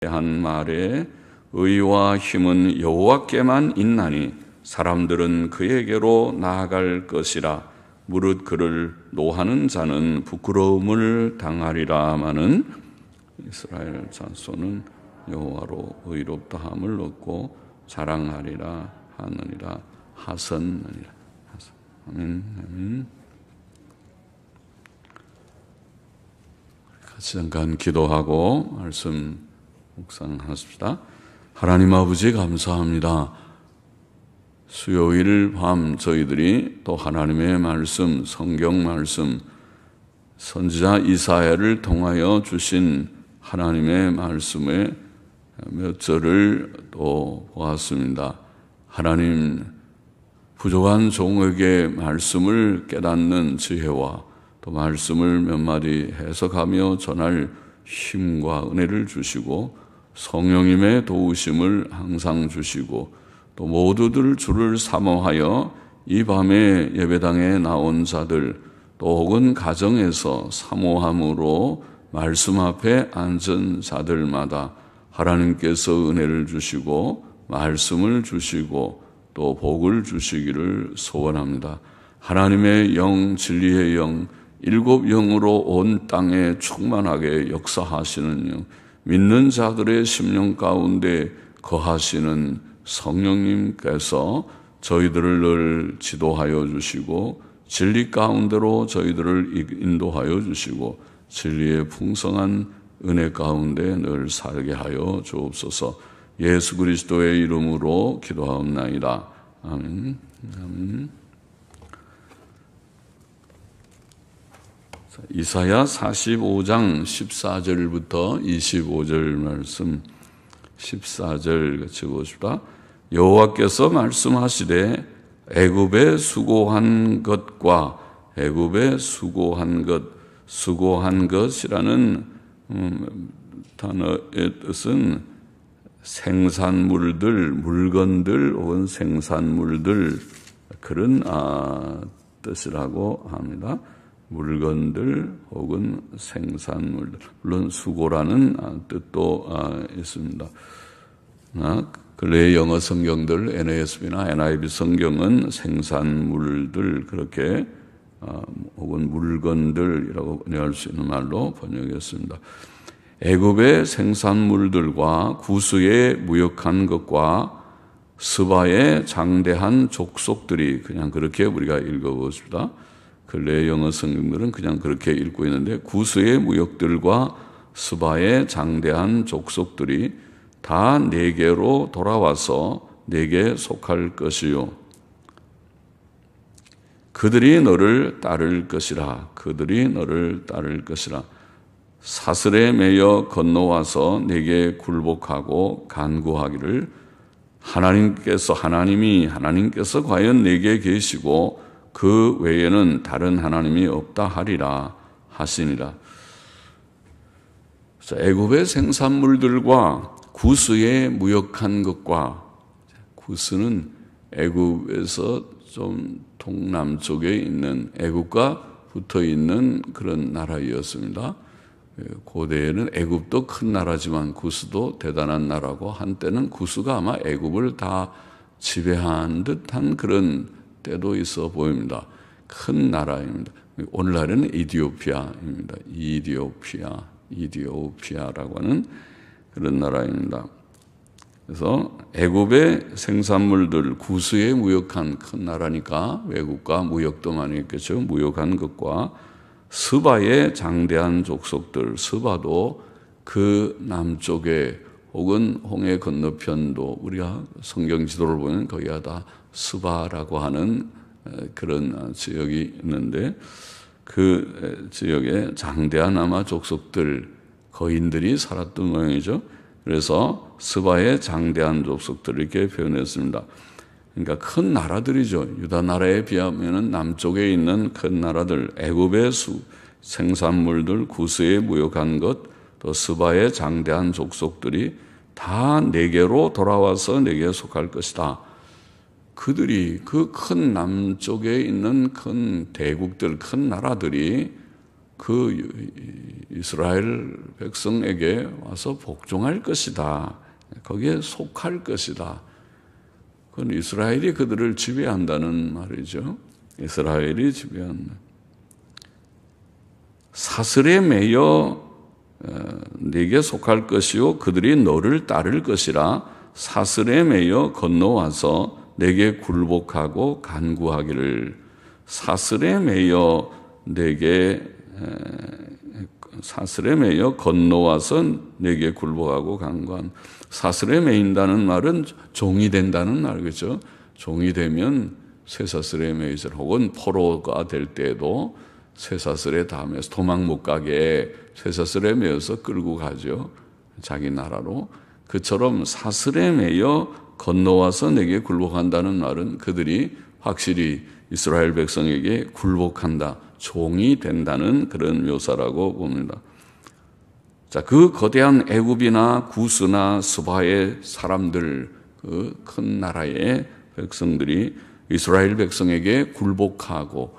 한 말에 의와 힘은 여호와께만 있나니 사람들은 그에게로 나아갈 것이라. 무릇 그를 노하는 자는 부끄러움을 당하리라마는 이스라엘 자손은 여호와로 의롭다함을 얻고 자랑하리라 하느니라 하선느니라. 아멘. 아멘. 같이 잠깐 기도하고 말씀 묵상하십시다. 하나님 아버지 감사합니다. 수요일 밤 저희들이 또 하나님의 말씀, 성경 말씀, 선지자 이사야를 통하여 주신 하나님의 말씀의 몇 절을 또 보았습니다. 하나님, 부족한 종에게 말씀을 깨닫는 지혜와 또 말씀을 몇 마디 해석하며 전할 힘과 은혜를 주시고 성령님의 도우심을 항상 주시고 또 모두들 주를 사모하여 이 밤에 예배당에 나온 자들 또 혹은 가정에서 사모함으로 말씀 앞에 앉은 자들마다 하나님께서 은혜를 주시고 말씀을 주시고 또 복을 주시기를 소원합니다. 하나님의 영, 진리의 영, 일곱 영으로 온 땅에 충만하게 역사하시는 영, 믿는 자들의 심령 가운데 거하시는 성령님께서 저희들을 늘 지도하여 주시고 진리 가운데로 저희들을 인도하여 주시고 진리의 풍성한 은혜 가운데 늘 살게 하여 주옵소서. 예수 그리스도의 이름으로 기도하옵나이다. 아멘. 아멘. 이사야 45장 14절부터 25절 말씀 14절 같이 보십시다. 여호와께서 말씀하시되 애굽에 수고한 것과 애굽에 수고한 것이라는 단어의 뜻은 생산물들, 물건들 혹은 생산물들 그런 뜻이라고 합니다. 물건들 혹은 생산물들, 물론 수고라는 뜻도 있습니다. 근래의 영어 성경들 NASB나 NIV 성경은 생산물들 그렇게 혹은 물건들이라고 번역할 수 있는 말로 번역했습니다. 애굽의 생산물들과 구스에 무역한 것과 스바의 장대한 족속들이 그냥 그렇게 우리가 읽어보십시다. 근래의 영어 성경들은 그냥 그렇게 읽고 있는데 구스의 무역들과 스바의 장대한 족속들이 다 내게로 돌아와서 내게 속할 것이요. 그들이 너를 따를 것이라. 그들이 너를 따를 것이라. 사슬에 매여 건너와서 내게 굴복하고 간구하기를 하나님께서 과연 내게 계시고 그 외에는 다른 하나님이 없다 하리라 하시니라. 애굽의 생산물들과 구스에 무역한 것과, 구스는 애굽에서 좀 동남쪽에 있는 애굽과 붙어 있는 그런 나라였습니다. 고대에는 애굽도 큰 나라지만 구스도 대단한 나라고 한때는 구스가 아마 애굽을 다 지배한 듯한 그런 때도 있어 보입니다. 큰 나라입니다. 오늘날에는 이디오피아입니다. 이디오피아라고 하는 그런 나라입니다. 그래서 애굽의 생산물들 구스에 무역한 큰 나라니까 외국과 무역도 많이 했겠죠. 무역한 것과 스바의 장대한 족속들, 스바도 그 남쪽에 혹은 홍해 건너편도 우리가 성경 지도를 보면 거기가 다 스바라고 하는 그런 지역이 있는데 그 지역에 장대한 아마 족속들, 거인들이 살았던 모양이죠. 그래서 스바의 장대한 족속들 이렇게 표현했습니다. 그러니까 큰 나라들이죠. 유다 나라에 비하면 남쪽에 있는 큰 나라들, 애굽의 생산물들, 구스에 무역한 것, 또 스바의 장대한 족속들이 다 내게로 돌아와서 내게 속할 것이다. 그들이 그 큰 남쪽에 있는 큰 대국들, 큰 나라들이 그 이스라엘 백성에게 와서 복종할 것이다. 거기에 속할 것이다. 그건 이스라엘이 그들을 지배한다는 말이죠. 이스라엘이 지배한다. 사슬에 매여 네게 속할 것이요 그들이 너를 따를 것이라. 사슬에 매여 건너와서 내게 굴복하고 간구하기를. 사슬에 매여 건너와서 내게 굴복하고 간구한. 사슬에 매인다는 말은 종이 된다는 말이죠. 종이 되면 쇠사슬에 매이죠. 혹은 포로가 될 때에도 쇠사슬에 담아서 도망 못 가게 쇠사슬에 매여서 끌고 가죠. 자기 나라로. 그처럼 사슬에 매여 건너와서 내게 굴복한다는 말은 그들이 확실히 이스라엘 백성에게 굴복한다, 종이 된다는 그런 묘사라고 봅니다. 자, 그 거대한 애굽이나 구스나 스바의 사람들, 그 큰 나라의 백성들이 이스라엘 백성에게 굴복하고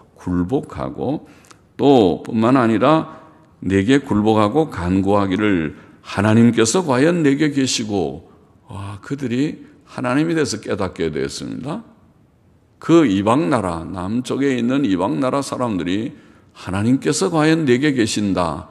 또 뿐만 아니라 내게 굴복하고 간구하기를. 하나님께서 과연 내게 계시고, 그들이 하나님에 대해서 깨닫게 되었습니다. 그 이방 나라, 남쪽에 있는 이방 나라 사람들이 하나님께서 과연 내게 계신다.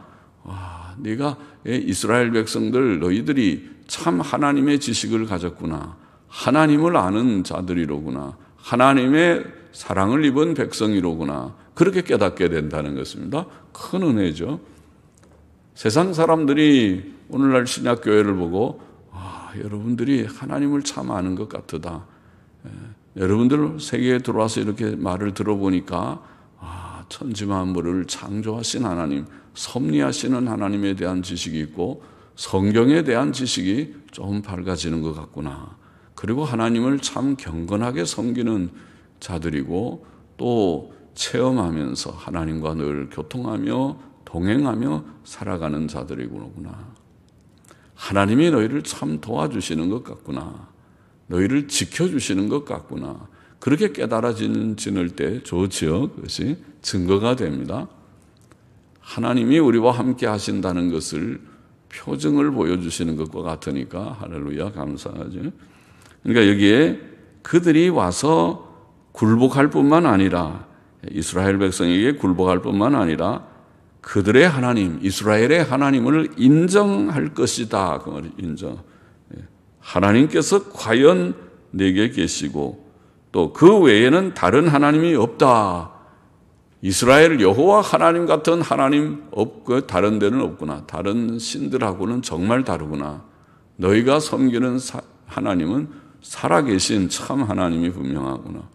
네가 이스라엘 백성들 너희들이 참 하나님의 지식을 가졌구나. 하나님을 아는 자들이로구나. 하나님의 사랑을 입은 백성이로구나. 그렇게 깨닫게 된다는 것입니다. 큰 은혜죠. 세상 사람들이 오늘날 신약교회를 보고 여러분들이 하나님을 참 아는 것 같다. 여러분들 세계에 들어와서 이렇게 말을 들어보니까 천지만물을 창조하신 하나님, 섭리하시는 하나님에 대한 지식이 있고 성경에 대한 지식이 좀 밝아지는 것 같구나. 그리고 하나님을 참 경건하게 섬기는 자들이고 또 체험하면서 하나님과 늘 교통하며 동행하며 살아가는 자들이구나. 하나님이 너희를 참 도와주시는 것 같구나. 너희를 지켜주시는 것 같구나. 그렇게 깨달아지는 때 좋지요. 그것이 증거가 됩니다. 하나님이 우리와 함께 하신다는 것을 표징을 보여주시는 것과 같으니까 할렐루야 감사하죠. 그러니까 여기에 그들이 와서 굴복할 뿐만 아니라 이스라엘 백성에게 굴복할 뿐만 아니라 그들의 하나님, 이스라엘의 하나님을 인정할 것이다. 그 말이 인정. 하나님께서 과연 내게 계시고 또 그 외에는 다른 하나님이 없다. 이스라엘 여호와 하나님 같은 하나님 없고 다른 데는 없구나. 다른 신들하고는 정말 다르구나. 너희가 섬기는 하나님은 살아계신 참 하나님이 분명하구나.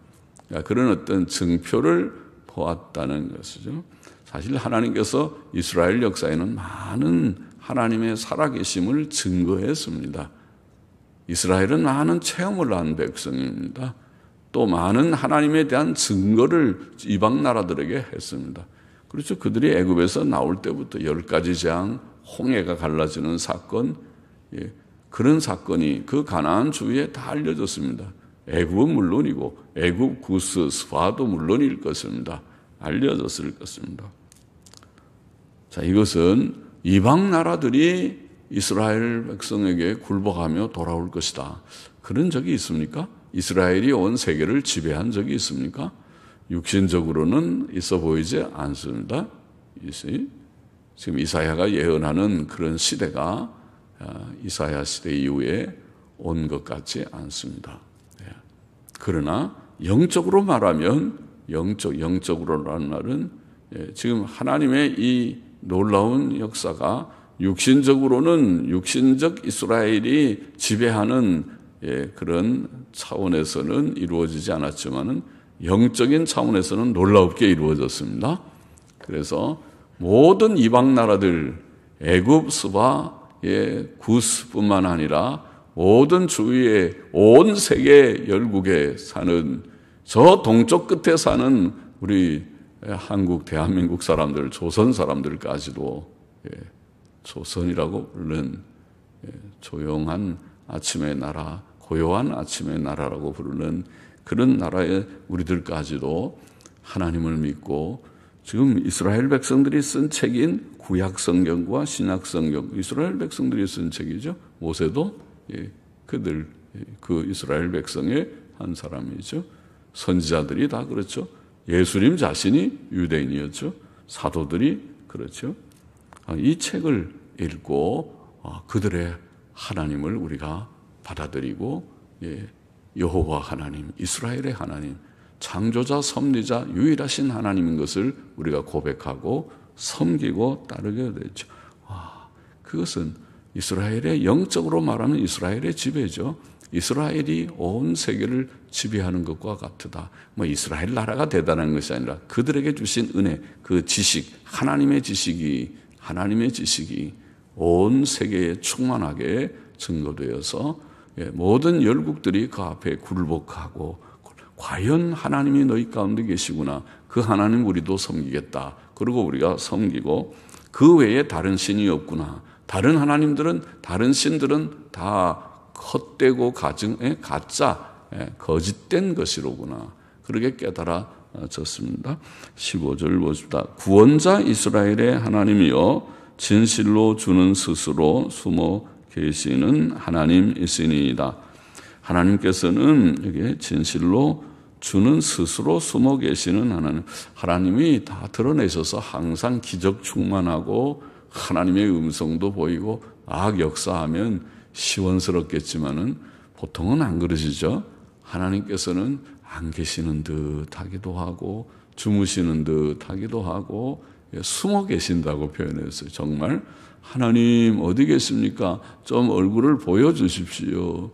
그런 어떤 증표를 보았다는 것이죠. 사실 하나님께서 이스라엘 역사에는 많은 하나님의 살아계심을 증거했습니다. 이스라엘은 많은 체험을 한 백성입니다. 또 많은 하나님에 대한 증거를 이방 나라들에게 했습니다. 그렇죠. 그들이 애굽에서 나올 때부터 10가지 재앙, 홍해가 갈라지는 사건, 그런 사건이 그 가나안 주위에 다 알려졌습니다. 애굽은 물론이고 애굽, 구스, 스바도 물론일 것입니다. 알려졌을 것입니다. 자, 이것은 이방 나라들이 이스라엘 백성에게 굴복하며 돌아올 것이다. 그런 적이 있습니까? 이스라엘이 온 세계를 지배한 적이 있습니까? 육신적으로는 있어 보이지 않습니다. 지금 이사야가 예언하는 그런 시대가 이사야 시대 이후에 온 것 같지 않습니다. 그러나 영적으로 말하면 영적으로라는 말은 지금 하나님의 이 놀라운 역사가 육신적으로는 육신적 이스라엘이 지배하는 그런 차원에서는 이루어지지 않았지만은 영적인 차원에서는 놀랍게 이루어졌습니다. 그래서 모든 이방 나라들, 애굽, 스바의 구스뿐만 아니라 모든 주위의 온 세계 열국에 사는 저 동쪽 끝에 사는 우리 한국, 대한민국 사람들, 조선 사람들까지도 조선이라고 부르는 조용한 아침의 나라, 고요한 아침의 나라라고 부르는 그런 나라의 우리들까지도 하나님을 믿고 지금 이스라엘 백성들이 쓴 책인 구약 성경과 신약 성경, 이스라엘 백성들이 쓴 책이죠. 모세도 그 이스라엘 백성의 한 사람이죠. 선지자들이 다 그렇죠. 예수님 자신이 유대인이었죠. 사도들이 그렇죠. 이 책을 읽고 그들의 하나님을 우리가 받아들이고 여호와 하나님, 이스라엘의 하나님, 창조자, 섭리자, 유일하신 하나님인 것을 우리가 고백하고 섬기고 따르게 되죠. 그것은 이스라엘의 영적으로 말하면 이스라엘의 지배죠. 이스라엘이 온 세계를 지배하는 것과 같으다. 이스라엘 나라가 대단한 것이 아니라 그들에게 주신 은혜, 그 지식, 하나님의 지식이 온 세계에 충만하게 증거되어서 모든 열국들이 그 앞에 굴복하고 과연 하나님이 너희 가운데 계시구나. 그 하나님 우리도 섬기겠다. 그리고 우리가 섬기고 그 외에 다른 신이 없구나. 다른 하나님들은, 다른 신들은 다 헛되고 가짜, 거짓된 것이로구나. 그렇게 깨달아졌습니다. 15절 보십시다. 구원자 이스라엘의 하나님이여 진실로 주는 스스로 숨어 계시는 하나님이시니이다. 하나님께서는 이게 진실로 주는 스스로 숨어 계시는 하나님이 다 드러내셔서 항상 기적 충만하고 하나님의 음성도 보이고 역사하면 시원스럽겠지만은 보통은 안 그러시죠. 하나님께서는 안 계시는 듯 하기도 하고 주무시는 듯 하기도 하고 숨어 계신다고 표현했어요. 정말 하나님 어디 계십니까? 좀 얼굴을 보여주십시오.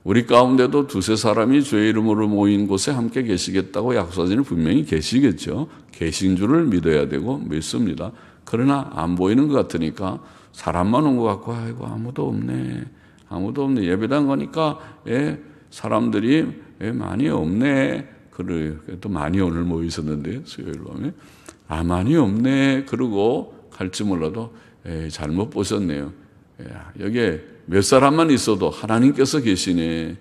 우리 가운데도 두세 사람이 주의 이름으로 모인 곳에 함께 계시겠다고 약속하시는 분명히 계시겠죠. 계신 줄을 믿어야 되고 믿습니다. 그러나 안 보이는 것 같으니까 사람만 온 것 같고 아이고 아무도 없네. 예배당 가니까 사람들이 많이 없네. 또 많이 오늘 모이셨는데 수요일 밤에 많이 없네. 그러고 갈지 몰라도 잘못 보셨네요. 여기에 몇 사람만 있어도 하나님께서 계시네.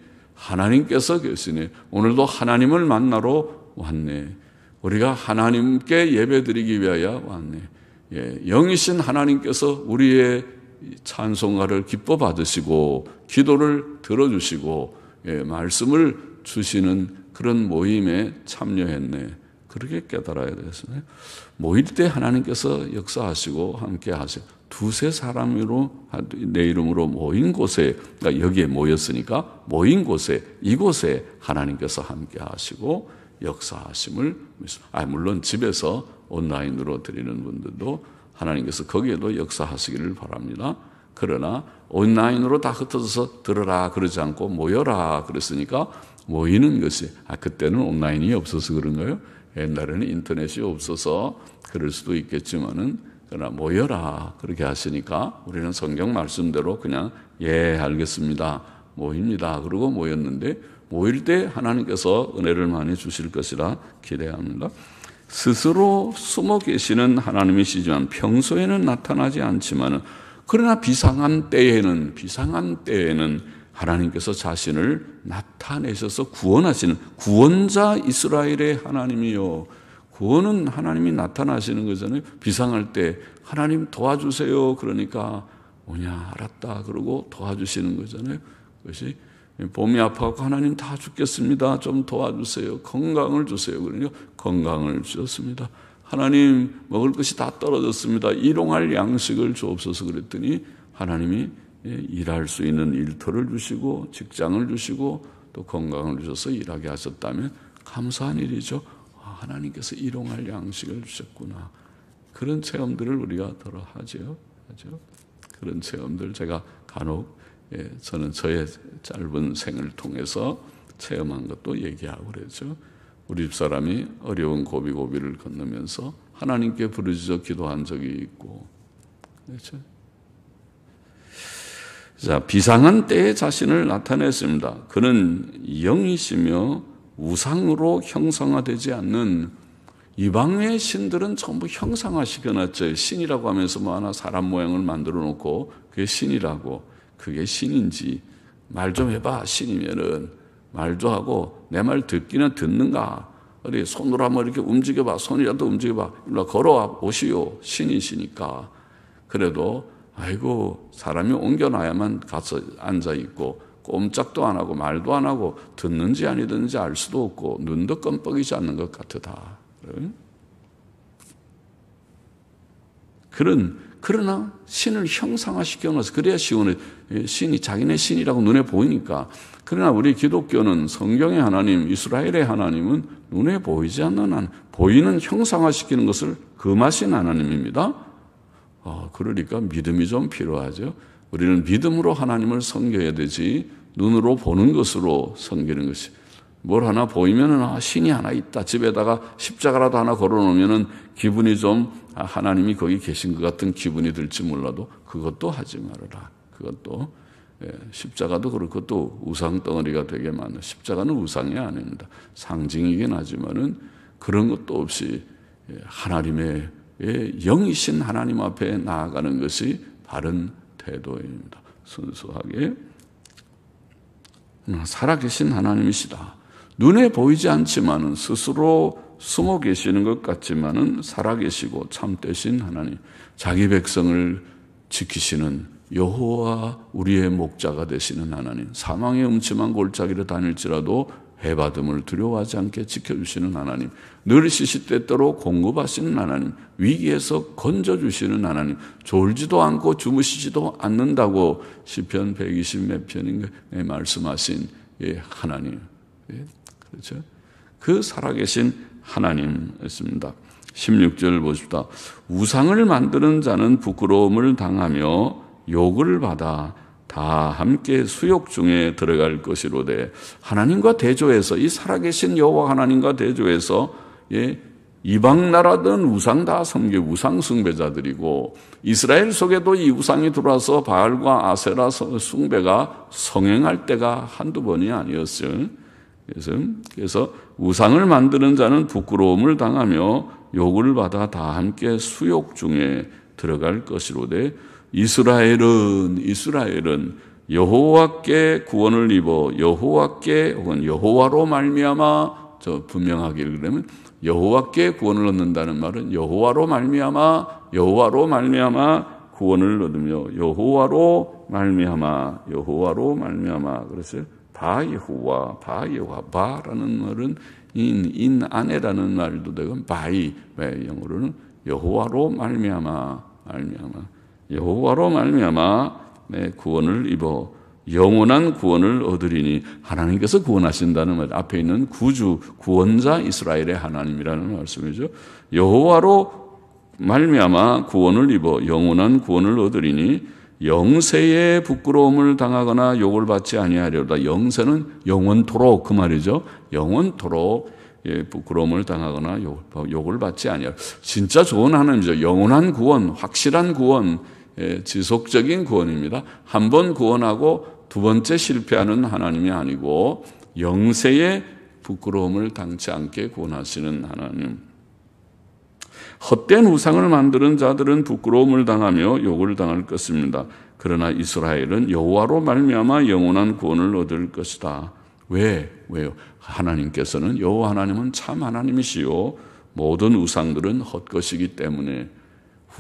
오늘도 하나님을 만나러 왔네. 우리가 하나님께 예배드리기 위하여 왔네. 영이신 하나님께서 우리의 찬송가를 기뻐 받으시고 기도를 들어주시고 말씀을 주시는 그런 모임에 참여했네. 그렇게 깨달아야 되겠어요. 모일 때 하나님께서 역사하시고 함께 하세요. 두세 사람으로 내 이름으로 모인 곳에, 그러니까 여기에 모였으니까 모인 곳에, 이곳에 하나님께서 함께 하시고 역사하심을 믿습니다. 물론 집에서 온라인으로 드리는 분들도 하나님께서 거기에도 역사하시기를 바랍니다. 그러나 온라인으로 다 흩어져서 들어라 그러지 않고 모여라 그랬으니까 모이는 것이 그때는 온라인이 없어서 그런가요? 옛날에는 인터넷이 없어서 그럴 수도 있겠지만은 그러나 모여라 그렇게 하시니까 우리는 성경 말씀대로 그냥 알겠습니다. 모입니다. 그러고 모였는데 모일 때 하나님께서 은혜를 많이 주실 것이라 기대합니다. 스스로 숨어 계시는 하나님이시지만 평소에는 나타나지 않지만은 그러나 비상한 때에는 하나님께서 자신을 나타내셔서 구원하시는 구원자 이스라엘의 하나님이요. 구원은 하나님이 나타나시는 거잖아요. 비상할 때 하나님 도와주세요. 그러니까 뭐냐 알았다 그러고 도와주시는 거잖아요. 그것이 몸이 아파서 하나님 다 죽겠습니다. 좀 도와주세요. 건강을 주세요. 그러니까 건강을 주셨습니다. 하나님 먹을 것이 다 떨어졌습니다. 일용할 양식을 주옵소서 그랬더니 하나님이 일할 수 있는 일터를 주시고 직장을 주시고 또 건강을 주셔서 일하게 하셨다면 감사한 일이죠. 하나님께서 일용할 양식을 주셨구나. 그런 체험들을 우리가 더러 하죠. 그런 체험들 제가 간혹 저는 저의 짧은 생을 통해서 체험한 것도 얘기하고 그랬죠. 우리 집사람이 어려운 고비고비를 건너면서 하나님께 부르짖어 기도한 적이 있고 그렇죠. 자, 비상한 때에 자신을 나타냈습니다. 그는 영이시며 우상으로 형상화되지 않는 이방의 신들은 전부 형상화시켜놨죠. 신이라고 하면서 하나 사람 모양을 만들어 놓고 그게 신이라고. 그게 신인지 말 좀 해봐. 신이면은 말도 하고 내 말 듣기는 듣는가. 어디 손으로 한번 이렇게 움직여봐. 손이라도 움직여봐. 일로 걸어와 보시오. 신이시니까. 그래도 아이고 사람이 옮겨놔야만 가서 앉아있고 꼼짝도 안 하고 말도 안 하고 듣는지 아니든지 알 수도 없고 눈도 껌뻑이지 않는 것 같으다. 그러나 신을 형상화시켜 놓아서 그래야 신이 자기네 신이라고 눈에 보이니까. 그러나 우리 기독교는 성경의 하나님, 이스라엘의 하나님은 눈에 보이지 않는 하나님, 보이는 형상화시키는 것을 금하신 하나님입니다. 그러니까 믿음이 좀 필요하죠. 우리는 믿음으로 하나님을 섬겨야 되지 눈으로 보는 것으로 섬기는 것이. 뭘 하나 보이면은 신이 하나 있다. 집에다가 십자가라도 하나 걸어놓으면은 기분이 좀 하나님이 거기 계신 것 같은 기분이 들지 몰라도 그것도 하지 말아라. 그것도 십자가도 그렇고 또 우상 덩어리가 되게 많아. 십자가는 우상이 아닙니다. 상징이긴 하지만은 그런 것도 없이 하나님의 영이신 하나님 앞에 나아가는 것이 바른 태도입니다. 순수하게 살아계신 하나님이시다. 눈에 보이지 않지만은 스스로 숨어 계시는 것 같지만은 살아계시고 참되신 하나님, 자기 백성을 지키시는 여호와 우리의 목자가 되시는 하나님, 사망의 음침한 골짜기를 다닐지라도 해받음을 두려워하지 않게 지켜주시는 하나님, 늘 시시때때로 공급하시는 하나님, 위기에서 건져주시는 하나님, 졸지도 않고 주무시지도 않는다고 시편 120 몇 편인가에 말씀하신 하나님, 그렇죠? 그 살아계신 하나님이었습니다. 16절 보십시다. 우상을 만드는 자는 부끄러움을 당하며 욕을 받아 다 함께 수욕 중에 들어갈 것이로되. 하나님과 대조해서, 이 살아계신 여호와 하나님과 대조해서 이방 나라든 우상 다 섬기고 우상 숭배자들이고, 이스라엘 속에도 이 우상이 들어와서 바알과 아세라 숭배가 성행할 때가 한두 번이 아니었어요. 그래서 우상을 만드는 자는 부끄러움을 당하며 욕을 받아 다 함께 수욕 중에 들어갈 것이로되. 이스라엘은 여호와께 구원을 입어 여호와께 혹은 여호와로 말미암아, 저 분명하게 그러면 여호와께 구원을 얻는다는 말은 여호와로 말미암아 구원을 얻으며 여호와로 말미암아 그랬어요. 바라는 말은 인 안에라는 말도 되고 바이 영어로는 여호와로 말미암아 구원을 입어 영원한 구원을 얻으리니. 하나님께서 구원하신다는 말, 앞에 있는 구주 구원자 이스라엘의 하나님이라는 말씀이죠. 여호와로 말미암아 구원을 입어 영원한 구원을 얻으리니 영세에 부끄러움을 당하거나 욕을 받지 아니하려다. 영세는 영원토록 그 말이죠. 영원토록 부끄러움을 당하거나 욕을 받지 아니하려. 진짜 좋은 하나님이죠. 영원한 구원, 확실한 구원, 지속적인 구원입니다. 한 번 구원하고 두 번째 실패하는 하나님이 아니고 영세에 부끄러움을 당치 않게 구원하시는 하나님. 헛된 우상을 만드는 자들은 부끄러움을 당하며 욕을 당할 것입니다. 그러나 이스라엘은 여호와로 말미암아 영원한 구원을 얻을 것이다. 왜요? 하나님께서는, 여호와 하나님은 참 하나님이시요 모든 우상들은 헛것이기 때문에.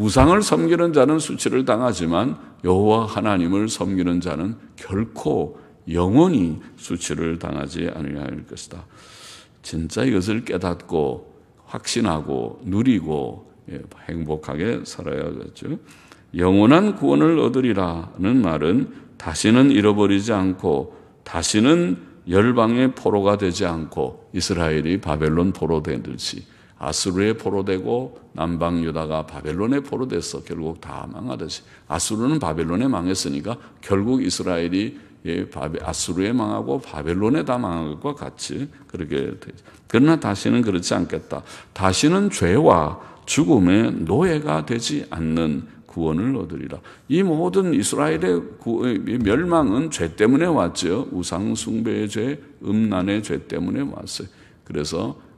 우상을 섬기는 자는 수치를 당하지만 여호와 하나님을 섬기는 자는 결코 영원히 수치를 당하지 아니할 것이다. 진짜 이것을 깨닫고 확신하고 누리고 행복하게 살아야겠죠. 영원한 구원을 얻으리라는 말은 다시는 잃어버리지 않고 다시는 열방의 포로가 되지 않고, 이스라엘이 바벨론 포로 되듯이 아수르의 포로되고 남방 유다가 바벨론의 포로돼서 결국 다 망하듯이, 아수르는 바벨론에 망했으니까 결국 이스라엘이 아수르에 망하고 바벨론에 다 망한 것과 같이 그렇게 되죠. 그러나 다시는 그렇지 않겠다. 다시는 죄와 죽음의 노예가 되지 않는 구원을 얻으리라. 이 모든 이스라엘의 멸망은 죄 때문에 왔죠. 우상 숭배의 죄, 음란의 죄 때문에 왔어요.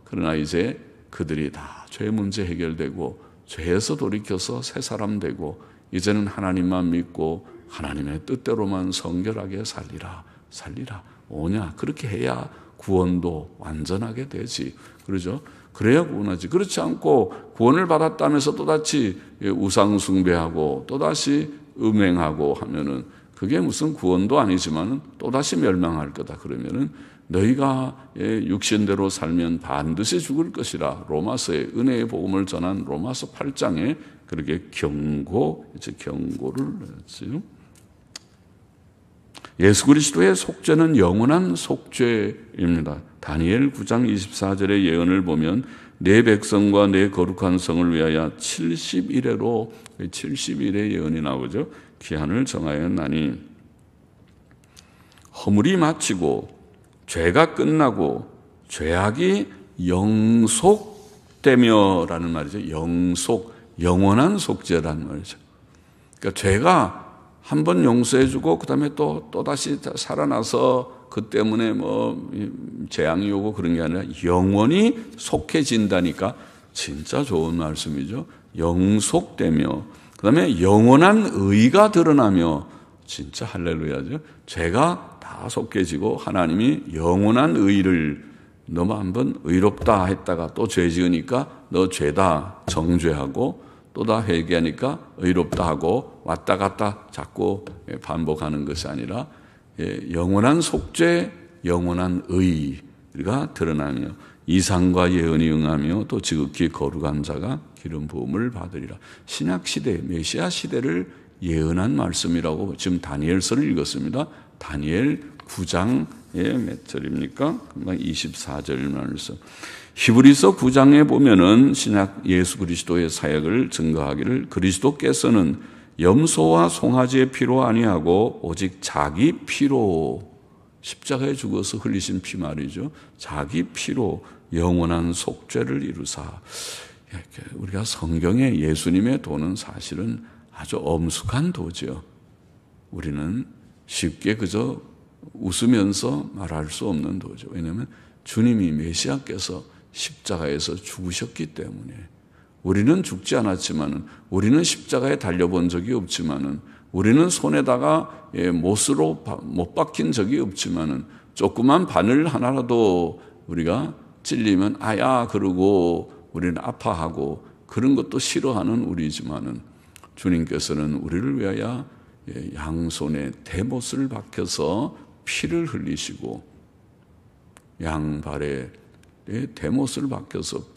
그러나 이제 그들이 다 죄 문제 해결되고 죄에서 돌이켜서 새 사람 되고 이제는 하나님만 믿고 하나님의 뜻대로만 성결하게 살리라. 오냐? 그렇게 해야 구원도 완전하게 되지. 그러죠? 그래야 구원하지. 그렇지 않고 구원을 받았다면서 또다시 우상 숭배하고 또다시 음행하고 하면은 그게 무슨 구원도 아니지만은 또다시 멸망할 거다. 그러면은 너희가 육신대로 살면 반드시 죽을 것이라. 로마서의 은혜의 복음을 전한 로마서 8장에 그렇게 경고를 했어요. 예수 그리스도의 속죄는 영원한 속죄입니다. 다니엘 9장 24절의 예언을 보면 내 백성과 내 거룩한 성을 위하여 70일에로 70일의 예언이 나오죠. 기한을 정하였나니 허물이 마치고 죄가 끝나고 죄악이 영속되며라는 말이죠. 영원한 속죄라는 말이죠. 그러니까 죄가 한번 용서해주고 그다음에 또다시 살아나서 그 때문에 뭐 재앙이 오고 그런 게 아니라 영원히 속해진다니까 진짜 좋은 말씀이죠. 영속되며 그다음에 영원한 의가 드러나며 진짜 할렐루야죠. 죄가 다 속해지고 하나님이 영원한 의를 너만 한번 의롭다 했다가 또 죄 지으니까 너 죄다 정죄하고 또 다 회개하니까 의롭다 하고 왔다 갔다 자꾸 반복하는 것이 아니라 영원한 속죄, 영원한 의가 드러나며 이상과 예언이 응하며 또 지극히 거룩한 자가 기름 부음을 받으리라. 신약시대, 메시아 시대를 예언한 말씀이라고 지금 다니엘서를 읽었습니다. 다니엘 9장의 몇 절입니까? 24절 말씀. 히브리서 9장에 보면은 신약 예수 그리스도의 사역을 증거하기를 그리스도께서는 염소와 송아지의 피로 아니하고 오직 자기 피로 십자가에 죽어서 흘리신 피 말이죠. 자기 피로 영원한 속죄를 이루사. 우리가 성경에 예수님의 도는 사실은 아주 엄숙한 도죠. 우리는 쉽게 그저 웃으면서 말할 수 없는 도죠. 왜냐하면 주님이 메시아께서 십자가에서 죽으셨기 때문에 우리는 죽지 않았지만은 우리는 십자가에 달려본 적이 없지만은 우리는 손에다가 못으로 못 박힌 적이 없지만은 조그만 바늘 하나라도 우리가 찔리면 아야 그러고 우리는 아파하고 그런 것도 싫어하는 우리지만은 주님께서는 우리를 위하여 양손에 대못을 박혀서 피를 흘리시고 양발에 대못을 박혀서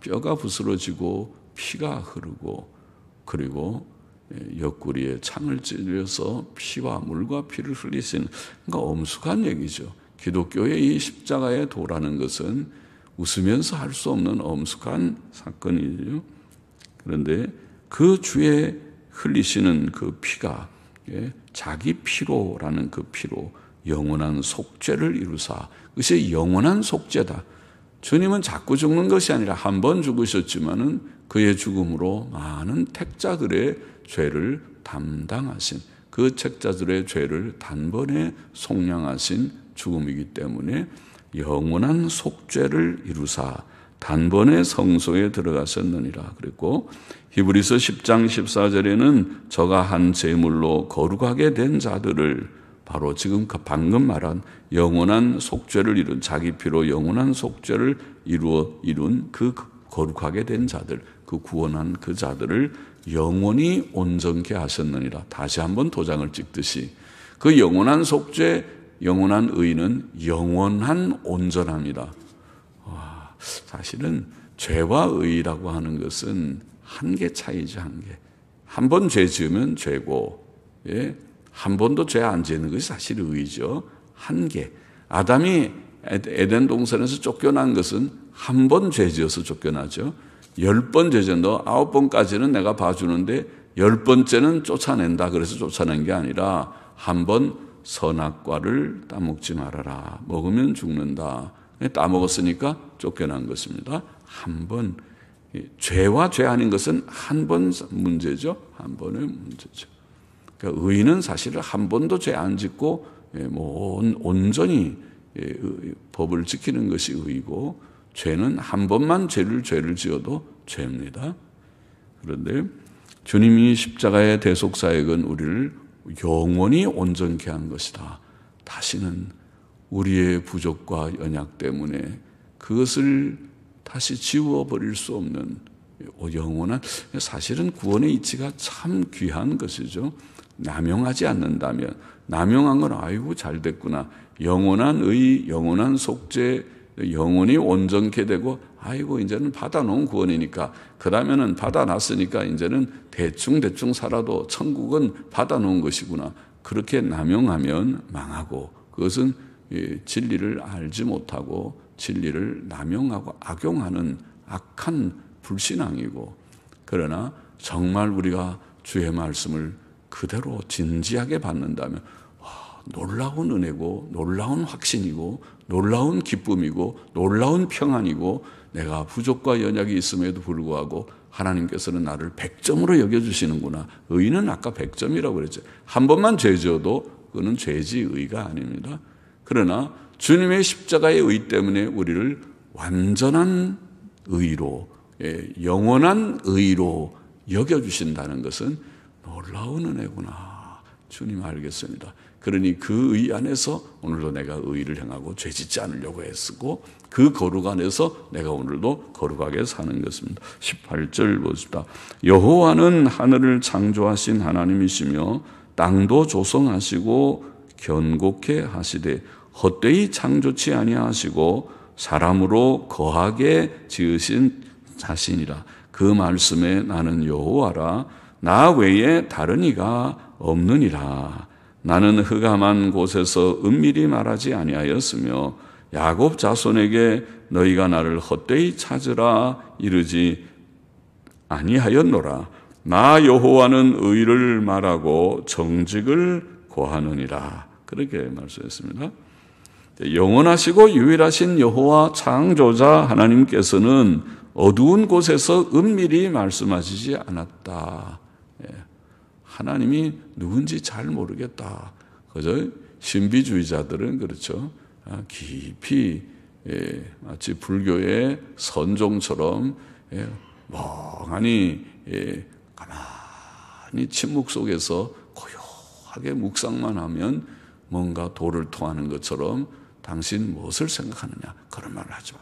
뼈가 부스러지고 피가 흐르고 그리고 옆구리에 창을 찔려서 피와 물과 피를 흘리신 그러니까 엄숙한 얘기죠. 기독교의 이 십자가의 도라는 것은 웃으면서 할 수 없는 엄숙한 사건이죠. 그런데 그 주에 흘리시는 그 피가 자기 피로라는 그 피로 영원한 속죄를 이루사. 그것이 영원한 속죄다. 주님은 자꾸 죽는 것이 아니라 한 번 죽으셨지만은 그의 죽음으로 많은 택자들의 죄를 담당하신 그 책자들의 죄를 단번에 속량하신 죽음이기 때문에 영원한 속죄를 이루사 단번에 성소에 들어가셨느니라 그랬고 히브리서 10장 14절에는 저가 한 제물로 거룩하게 된 자들을 바로 지금 방금 말한 영원한 속죄를 이룬 자기 피로 영원한 속죄를 이룬 그 거룩하게 된 자들 그 구원한 그 자들을 영원히 온전케 하셨느니라. 다시 한번 도장을 찍듯이 그 영원한 속죄 영원한 의는 영원한 온전합니다. 사실은 죄와 의라고 하는 것은 한계 차이죠. 한 번 죄 지으면 죄고 한 번도 죄 안 지는 것이 사실 의죠. 한계. 아담이 에덴 동산에서 쫓겨난 것은 한 번 죄 지어서 쫓겨나죠. 10번 죄 지어 너 9번까지는 내가 봐주는데 10번째는 쫓아낸다. 그래서 쫓아낸 게 아니라 한 번 선악과를 따먹지 말아라. 먹으면 죽는다. 따먹었으니까 쫓겨난 것입니다. 한 번. 죄와 죄 아닌 것은 한 번 문제죠. 한 번의 문제죠. 그러니까 의는 사실은 한 번도 죄 안 짓고 온전히 법을 지키는 것이 의고 죄는 한 번만 죄를 지어도 죄입니다. 그런데 주님이 십자가의 대속사역은 우리를 영원히 온전케 한 것이다. 다시는 우리의 부족과 연약 때문에 그것을 다시 지워버릴 수 없는 영원한, 사실은 구원의 이치가 참 귀한 것이죠. 남용하지 않는다면, 남용한 건 아이고 잘 됐구나, 영원한 의, 영원한 속죄, 영원히 온전케 되고, 아이고 이제는 받아놓은 구원이니까, 그 다음에는 받아놨으니까 이제는 대충 살아도 천국은 받아놓은 것이구나, 그렇게 남용하면 망하고, 그것은 진리를 알지 못하고 진리를 남용하고 악용하는 악한 불신앙이고, 그러나 정말 우리가 주의 말씀을 그대로 진지하게 받는다면 놀라운 은혜고, 놀라운 확신이고, 놀라운 기쁨이고, 놀라운 평안이고, 내가 부족과 연약이 있음에도 불구하고 하나님께서는 나를 100점으로 여겨주시는구나. 의는 아까 100점이라고 그랬죠. 한 번만 죄 지어도 그거는 죄지 의가 아닙니다. 그러나 주님의 십자가의 의 때문에 우리를 완전한 의로, 영원한 의로 여겨주신다는 것은 놀라운 은혜구나. 주님 알겠습니다. 그러니 그 의 안에서 오늘도 내가 의를 행하고 죄짓지 않으려고 애쓰고, 그 거룩 안에서 내가 오늘도 거룩하게 사는 것입니다. 18절 보십시다. 여호와는 하늘을 창조하신 하나님이시며 땅도 조성하시고 견고케 하시되 헛되이 창조치 아니하시고 사람으로 거하게 지으신 자신이라. 그 말씀에 나는 여호와라, 나 외에 다른 이가 없느니라. 나는 흑암한 곳에서 은밀히 말하지 아니하였으며 야곱 자손에게 너희가 나를 헛되이 찾으라 이르지 아니하였노라. 나 여호와는 의를 말하고 정직을 고하느니라. 그렇게 말씀했습니다. 영원하시고 유일하신 여호와 창조자 하나님께서는 어두운 곳에서 은밀히 말씀하시지 않았다. 하나님이 누군지 잘 모르겠다. 그저 신비주의자들은 그렇죠. 깊이 마치 불교의 선종처럼 멍하니 가만히 침묵 속에서 고요하게 묵상만 하면 뭔가 도를 통하는 것처럼 당신 무엇을 생각하느냐, 그런 말을 하지 마.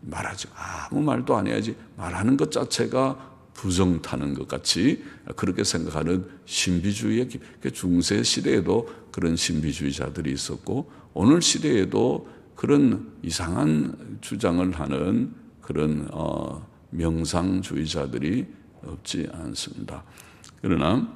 말하지 마. 아무 말도 안 해야지. 말하는 것 자체가 부정 타는 것 같이 그렇게 생각하는 신비주의의, 중세 시대에도 그런 신비주의자들이 있었고, 오늘 시대에도 그런 이상한 주장을 하는 그런 명상주의자들이 없지 않습니다. 그러나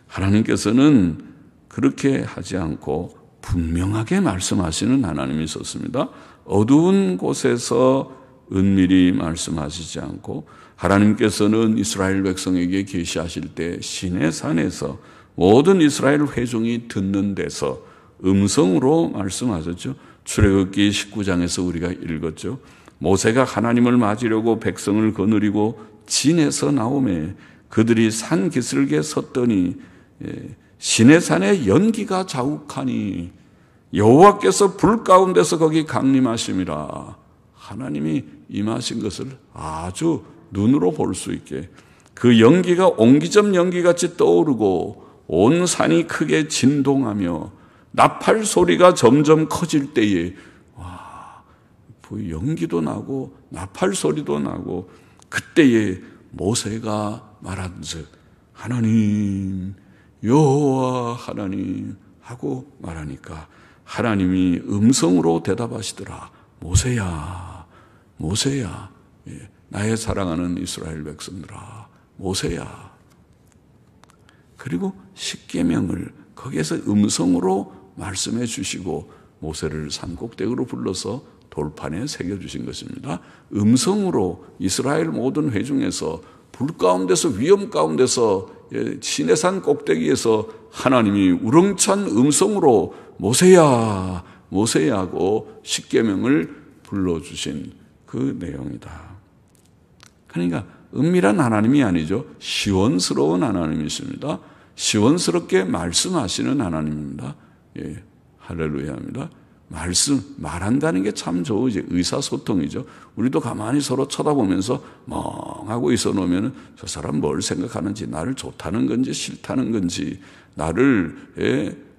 하나님께서는 그렇게 하지 않고 분명하게 말씀하시는 하나님이 있었습니다. 어두운 곳에서 은밀히 말씀하시지 않고, 하나님께서는 이스라엘 백성에게 계시하실 때 시내산에서 모든 이스라엘 회중이 듣는 데서 음성으로 말씀하셨죠. 출애굽기 19장에서 우리가 읽었죠. 모세가 하나님을 맞으려고 백성을 거느리고 진에서 나오매 그들이 산 기슭에 섰더니 시내산에 연기가 자욱하니 여호와께서 불 가운데서 거기 강림하심이라. 하나님이 임하신 것을 아주 눈으로 볼 수 있게, 그 연기가 옹기점 연기같이 떠오르고 온 산이 크게 진동하며 나팔 소리가 점점 커질 때에 연기도 나고 나팔 소리도 나고, 그때에 모세가 말한즉 하나님 여호와 하나님 하고 말하니까 하나님이 음성으로 대답하시더라. 모세야, 모세야, 나의 사랑하는 이스라엘 백성들아, 모세야. 그리고 십계명을 거기에서 음성으로 말씀해 주시고 모세를 산꼭대기로 불러서 돌판에 새겨주신 것입니다. 음성으로 이스라엘 모든 회중에서 불 가운데서, 위험 가운데서, 시내산 꼭대기에서 하나님이 우렁찬 음성으로 모세야, 모세야 하고 십계명을 불러주신 그 내용이다. 그러니까 은밀한 하나님이 아니죠. 시원스러운 하나님이십니다. 시원스럽게 말씀하시는 하나님입니다. 할렐루야입니다. 말한다는 게 참 좋으지. 의사소통이죠. 우리도 가만히 서로 쳐다보면서 멍하고 있어 놓으면 저 사람 뭘 생각하는지, 나를 좋다는 건지 싫다는 건지, 나를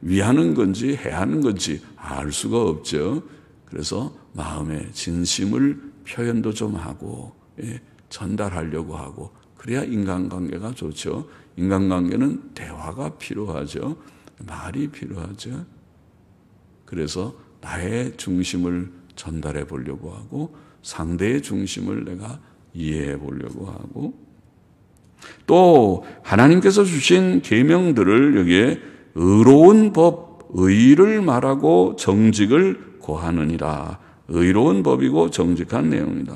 위하는 건지 해하는 건지 알 수가 없죠. 그래서 마음의 진심을 표현도 좀 하고 전달하려고 하고 그래야 인간관계가 좋죠. 인간관계는 대화가 필요하죠. 말이 필요하죠. 그래서 나의 중심을 전달해 보려고 하고 상대의 중심을 내가 이해해 보려고 하고 또 하나님께서 주신 계명들을 여기에 의로운 법, 의를 말하고 정직을 고하느니라. 의로운 법이고 정직한 내용이다.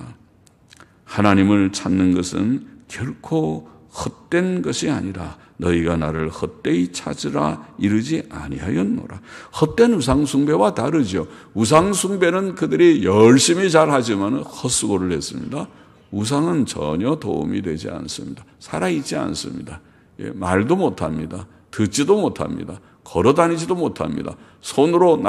하나님을 찾는 것은 결코 헛된 것이 아니라 너희가 나를 헛되이 찾으라 이르지 아니하였노라. 헛된 우상숭배와 다르죠. 우상숭배는 그들이 열심히 잘하지만 헛수고를 했습니다. 우상은 전혀 도움이 되지 않습니다. 살아있지 않습니다. 말도 못합니다. 듣지도 못합니다. 걸어다니지도 못합니다. 손으로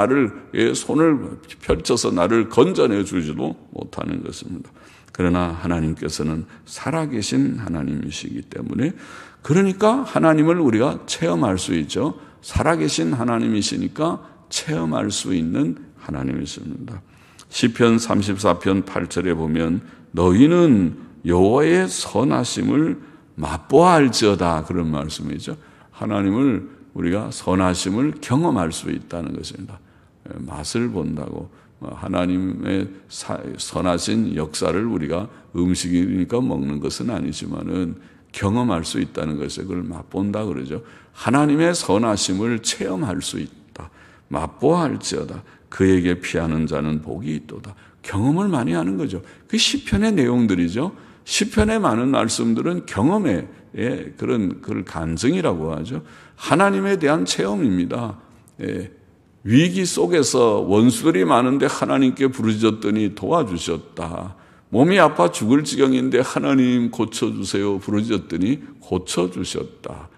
손을 펼쳐서 나를 건져내 주지도 못하는 것입니다. 그러나 하나님께서는 살아계신 하나님이시기 때문에 그러니까 하나님을 우리가 체험할 수 있죠. 살아계신 하나님이시니까 체험할 수 있는 하나님이십니다. 시편 34편 8절에 보면 너희는 여호와의 선하심을 맛보아 알지어다 그런 말씀이죠. 하나님을 우리가 선하심을 경험할 수 있다는 것입니다. 맛을 본다고 하나님의 선하신 역사를 우리가 음식이니까 먹는 것은 아니지만은 경험할 수 있다는 것을 그걸 맛본다 그러죠. 하나님의 선하심을 체험할 수 있다. 맛보아 알지어다. 그에게 피하는 자는 복이 있도다. 경험을 많이 하는 거죠. 그 시편의 내용들이죠. 시편의 많은 말씀들은 경험의 그걸 간증이라고 하죠. 하나님에 대한 체험입니다. 위기 속에서 원수들이 많은데 하나님께 부르짖었더니 도와주셨다. 몸이 아파 죽을 지경인데 하나님 고쳐주세요 부르짖었더니 고쳐주셨다.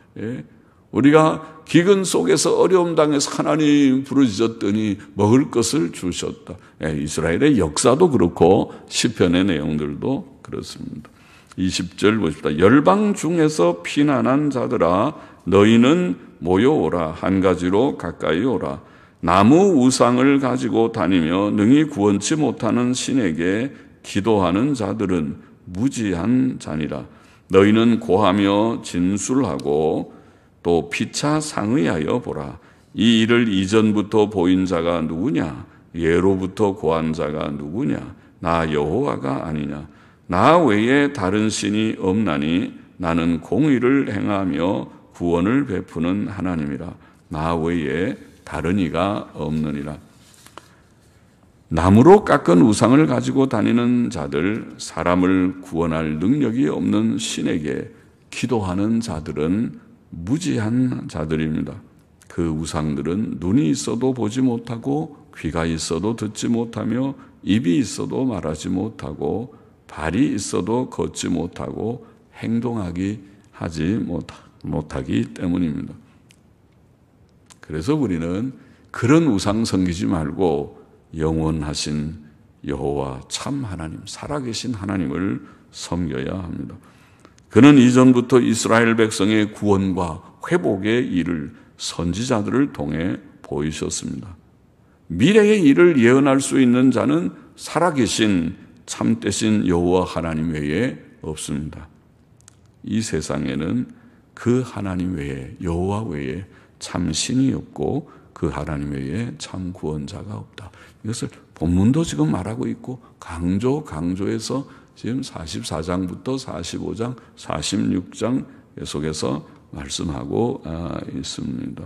우리가 기근 속에서 어려움 당해서 하나님 부르짖었더니 먹을 것을 주셨다. 이스라엘의 역사도 그렇고 시편의 내용들도 그렇습니다. 20절 보십시다. 열방 중에서 피난한 자들아 너희는 모여오라. 한 가지로 가까이 오라. 나무 우상을 가지고 다니며 능히 구원치 못하는 신에게 기도하는 자들은 무지한 자니라. 너희는 고하며 진술하고 또 피차 상의하여 보라. 이 일을 이전부터 보인 자가 누구냐? 예로부터 고한 자가 누구냐? 나 여호와가 아니냐? 나 외에 다른 신이 없나니 나는 공의를 행하며 구원을 베푸는 하나님이라. 나 외에 다른 이가 없느니라. 나무로 깎은 우상을 가지고 다니는 자들, 사람을 구원할 능력이 없는 신에게 기도하는 자들은 무지한 자들입니다. 그 우상들은 눈이 있어도 보지 못하고 귀가 있어도 듣지 못하며 입이 있어도 말하지 못하고 발이 있어도 걷지 못하고 하지 못하기 때문입니다. 그래서 우리는 그런 우상 섬기지 말고 영원하신 여호와 참 하나님, 살아계신 하나님을 섬겨야 합니다. 그는 이전부터 이스라엘 백성의 구원과 회복의 일을 선지자들을 통해 보이셨습니다. 미래의 일을 예언할 수 있는 자는 살아계신 참되신 여호와 하나님 외에 없습니다. 이 세상에는 그 하나님 외에, 여호와 외에 참 신이 없고 그 하나님 외에 참 구원자가 없다. 이것을 본문도 지금 말하고 있고 강조해서 지금 44장부터 45장, 46장 계속해서 말씀하고 있습니다.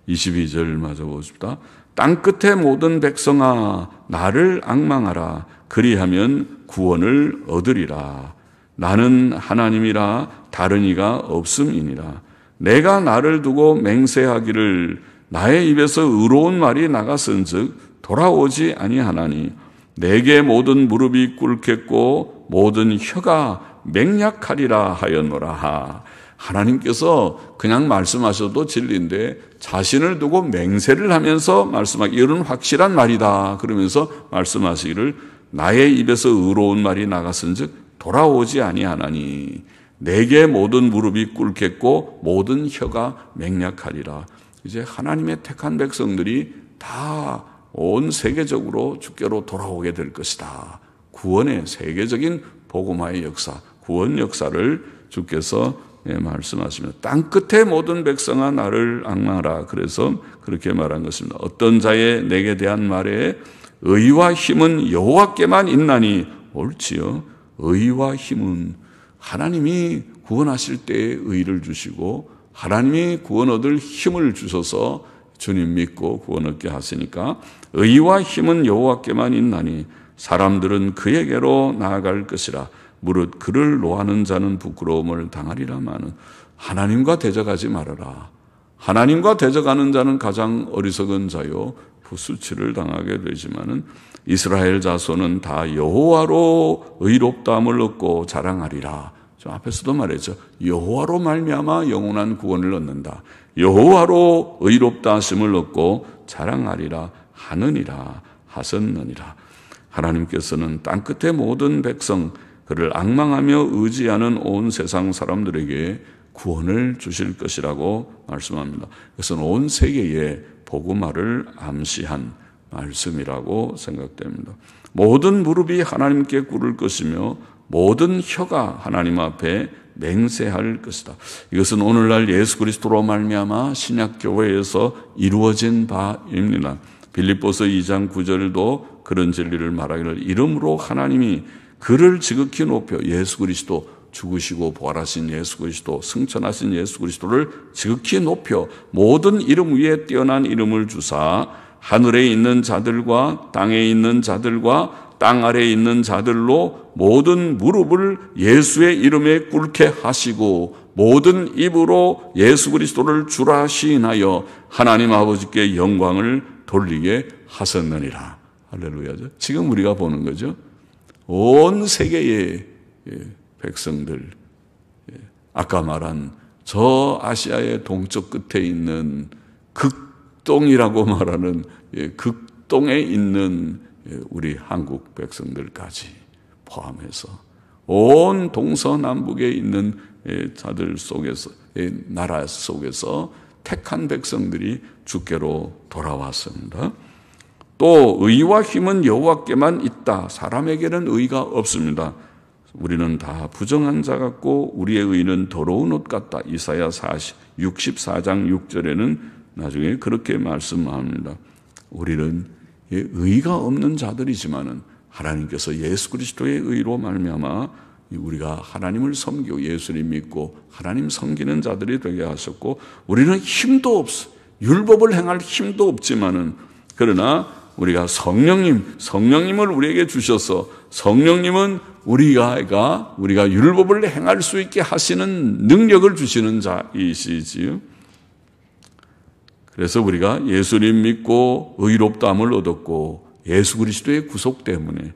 22절 마저 보십시다. 땅끝의 모든 백성아 나를 앙망하라. 그리하면 구원을 얻으리라. 나는 하나님이라 다른 이가 없음이니라. 내가 나를 두고 맹세하기를 나의 입에서 의로운 말이 나갔은즉 돌아오지 아니하나니 내게 모든 무릎이 꿇겠고 모든 혀가 맹약하리라 하였노라. 하나님께서 그냥 말씀하셔도 진리인데 자신을 두고 맹세를 하면서 말씀하기 이런 확실한 말이다 그러면서 말씀하시기를 나의 입에서 의로운 말이 나갔은즉 돌아오지 아니하나니 내게 모든 무릎이 꿇겠고 모든 혀가 맹약하리라. 이제 하나님의 택한 백성들이 다 온 세계적으로 주께로 돌아오게 될 것이다. 구원의 세계적인 복음화의 역사, 구원 역사를 주께서 말씀하시며 땅 끝의 모든 백성아 나를 앙망하라. 그래서 그렇게 말한 것입니다. 어떤 자의 내게 대한 말에 의와 힘은 여호와께만 있나니 옳지요. 의와 힘은 하나님이 구원하실 때에 의를 주시고 하나님이 구원 얻을 힘을 주셔서 주님 믿고 구원 얻게 하시니까 의와 힘은 여호와께만 있나니 사람들은 그에게로 나아갈 것이라. 무릇 그를 노하는 자는 부끄러움을 당하리라마는 하나님과 대적하지 말아라. 하나님과 대적하는 자는 가장 어리석은 자요 부수치를 당하게 되지만은 이스라엘 자손은 다 여호와로 의롭다함을 얻고 자랑하리라. 저 앞에서도 말했죠. 여호와로 말미암아 영원한 구원을 얻는다. 여호와로 의롭다 하심을 얻고 자랑하리라 하느니라 하셨느니라. 하나님께서는 땅끝의 모든 백성 그를 앙망하며 의지하는 온 세상 사람들에게 구원을 주실 것이라고 말씀합니다. 그것은 온 세계에 복음화를 암시한 말씀이라고 생각됩니다. 모든 무릎이 하나님께 꿇을 것이며 모든 혀가 하나님 앞에 맹세할 것이다. 이것은 오늘날 예수 그리스도로 말미암아 신약교회에서 이루어진 바입니다. 빌립보서 2장 9절도 그런 진리를 말하기를 이름으로 하나님이 그를 지극히 높여 예수 그리스도 죽으시고 부활하신 예수 그리스도 승천하신 예수 그리스도를 지극히 높여 모든 이름 위에 뛰어난 이름을 주사 하늘에 있는 자들과 땅에 있는 자들과 땅 아래에 있는 자들로 모든 무릎을 예수의 이름에 꿇게 하시고 모든 입으로 예수 그리스도를 주라 시인하여 하나님 아버지께 영광을 돌리게 하셨느니라. 할렐루야죠. 지금 우리가 보는 거죠. 온 세계의 백성들, 아까 말한 저 아시아의 동쪽 끝에 있는 극동이라고 말하는 극동에 있는 우리 한국 백성들까지 포함해서 온 동서남북에 있는 자들 속에서, 나라 속에서 택한 백성들이 주께로 돌아왔습니다. 또 의와 힘은 여호와께만 있다. 사람에게는 의가 없습니다. 우리는 다 부정한 자 같고 우리의 의는 더러운 옷 같다. 이사야 64장 6절에는 나중에 그렇게 말씀합니다. 우리는 의가 없는 자들이지만은 하나님께서 예수 그리스도의 의로 말미암아 우리가 하나님을 섬기고 예수님 믿고 하나님 섬기는 자들이 되게 하셨고 우리는 힘도 없어. 율법을 행할 힘도 없지만은 그러나 우리가 성령님을 우리에게 주셔서 성령님은 우리가 율법을 행할 수 있게 하시는 능력을 주시는 자이시지요. 그래서 우리가 예수님 믿고 의롭다함을 얻었고 예수 그리스도의 구속 때문에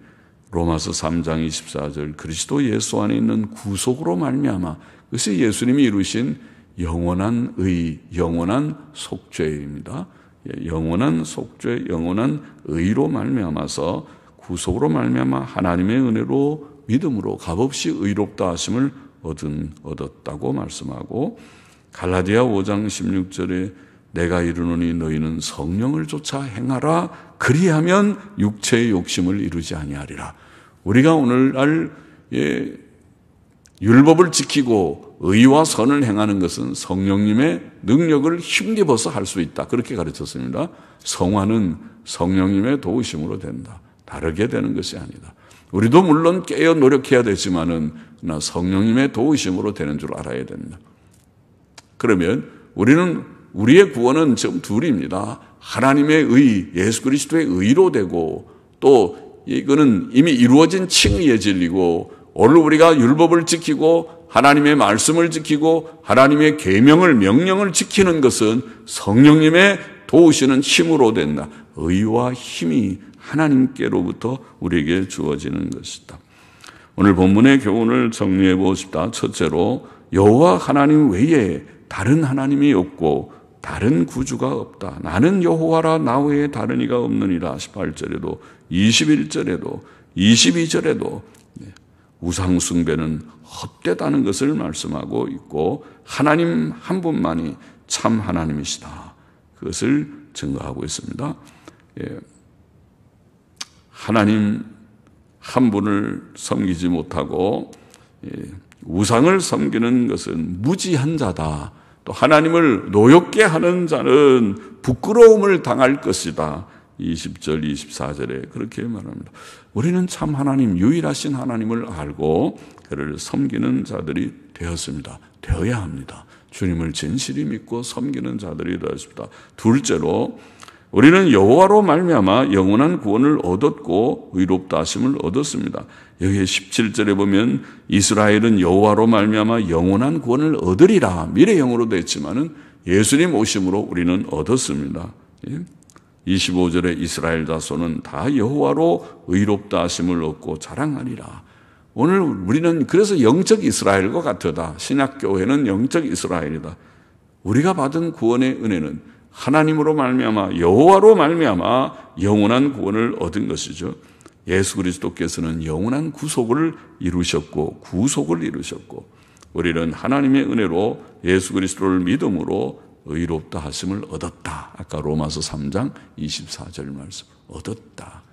로마서 3장 24절 그리스도 예수 안에 있는 구속으로 말미암아 그것이 예수님이 이루신 영원한 의, 영원한 속죄입니다. 영원한 속죄, 영원한 의로 말미암아서 구속으로 말미암아 하나님의 은혜로 믿음으로 값없이 의롭다 하심을 얻었다고 말씀하고 갈라디아 5장 16절에 내가 이르노니 너희는 성령을 쫓아 행하라 그리하면 육체의 욕심을 이루지 아니하리라. 우리가 오늘날 율법을 지키고 의와 선을 행하는 것은 성령님의 능력을 힘입어서 할 수 있다. 그렇게 가르쳤습니다. 성화는 성령님의 도우심으로 된다. 다르게 되는 것이 아니다. 우리도 물론 깨어 노력해야 되지만은 성령님의 도우심으로 되는 줄 알아야 됩니다. 그러면 우리의 구원은 지금 둘입니다. 하나님의 의, 예수 그리스도의 의로 되고 또 이거는 이미 이루어진 칭의의 진리고 오늘 우리가 율법을 지키고 하나님의 말씀을 지키고 하나님의 계명을 명령을 지키는 것은 성령님의 도우시는 힘으로 된다. 의와 힘이 하나님께로부터 우리에게 주어지는 것이다. 오늘 본문의 교훈을 정리해 보고 싶다. 첫째로 여호와 하나님 외에 다른 하나님이 없고 다른 구주가 없다. 나는 여호와라 나 외에 다른 이가 없느니라. 18절에도 21절에도 22절에도 우상 숭배는 헛되다는 것을 말씀하고 있고 하나님 한 분만이 참 하나님이시다. 그것을 증거하고 있습니다. 예. 하나님 한 분을 섬기지 못하고 우상을 섬기는 것은 무지한 자다. 또 하나님을 노엽게 하는 자는 부끄러움을 당할 것이다. 20절, 24절에 그렇게 말합니다. 우리는 참 하나님, 유일하신 하나님을 알고 그를 섬기는 자들이 되었습니다. 되어야 합니다. 주님을 진실히 믿고 섬기는 자들이 되었습니다. 둘째로 우리는 여호와로 말미암아 영원한 구원을 얻었고 의롭다 하심을 얻었습니다. 여기 17절에 보면 이스라엘은 여호와로 말미암아 영원한 구원을 얻으리라 미래형으로 되어 있지만은 예수님 오심으로 우리는 얻었습니다. 25절에 이스라엘 자손은 다 여호와로 의롭다 하심을 얻고 자랑하리라. 오늘 우리는 그래서 영적 이스라엘과 같으다. 신약교회는 영적 이스라엘이다. 우리가 받은 구원의 은혜는 하나님으로 말미암아 여호와로 말미암아 영원한 구원을 얻은 것이죠. 예수 그리스도께서는 영원한 구속을 이루셨고 구속을 이루셨고 우리는 하나님의 은혜로 예수 그리스도를 믿음으로 의롭다 하심을 얻었다. 아까 로마서 3장 24절 말씀 얻었다.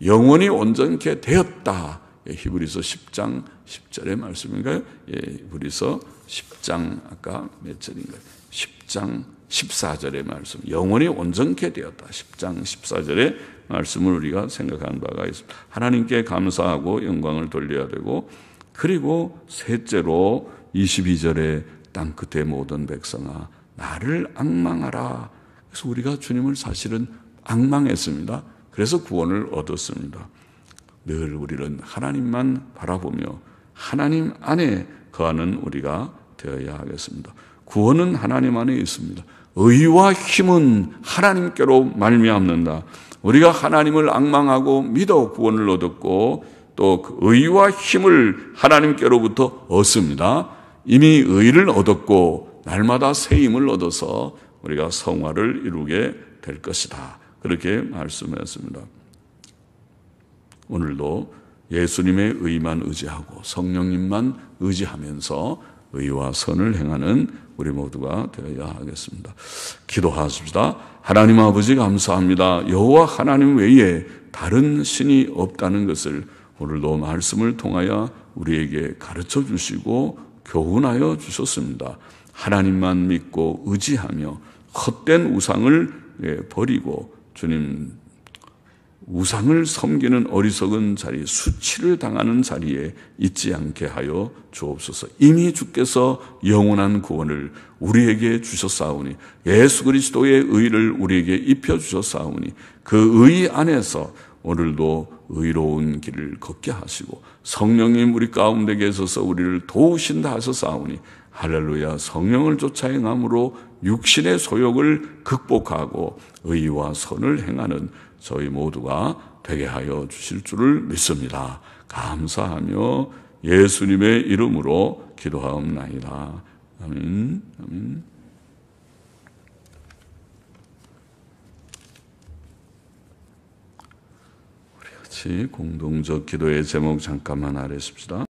영원히 온전케 되었다. 히브리서 10장 10절의 말씀인가요? 히브리서 10장 아까 몇 절인가요? 10장 14절의 말씀, 영원히 온전케 되었다. 10장 14절의 말씀을 우리가 생각하는 바가 있습니다. 하나님께 감사하고 영광을 돌려야 되고, 그리고 셋째로 22절에 땅끝의 모든 백성아 나를 앙망하라. 그래서 우리가 주님을 사실은 앙망했습니다. 그래서 구원을 얻었습니다. 늘 우리는 하나님만 바라보며 하나님 안에 거하는 우리가 되어야 하겠습니다. 구원은 하나님 안에 있습니다. 의와 힘은 하나님께로 말미암는다. 우리가 하나님을 앙망하고 믿어 구원을 얻었고 또 그 의와 힘을 하나님께로부터 얻습니다. 이미 의를 얻었고 날마다 새 힘을 얻어서 우리가 성화를 이루게 될 것이다. 그렇게 말씀했습니다. 오늘도 예수님의 의만 의지하고 성령님만 의지하면서 의와 선을 행하는 우리 모두가 되어야 하겠습니다. 기도하십시다. 하나님 아버지 감사합니다. 여호와 하나님 외에 다른 신이 없다는 것을 오늘도 말씀을 통하여 우리에게 가르쳐 주시고 교훈하여 주셨습니다. 하나님만 믿고 의지하며 헛된 우상을 버리고 주님 우상을 섬기는 어리석은 자리, 수치를 당하는 자리에 있지 않게 하여 주옵소서. 이미 주께서 영원한 구원을 우리에게 주셨사오니 예수 그리스도의 의를 우리에게 입혀주셨사오니 그 의 안에서 오늘도 의로운 길을 걷게 하시고 성령님 우리 가운데 계셔서 우리를 도우신다 하셨사오니 할렐루야. 성령을 쫓아 행함으로 육신의 소욕을 극복하고 의와 선을 행하는 저희 모두가 되게 하여 주실 줄을 믿습니다. 감사하며 예수님의 이름으로 기도하옵나이다. 아멘. 아멘. 우리 같이 공동적 기도의 제목 잠깐만 아뢰십시다.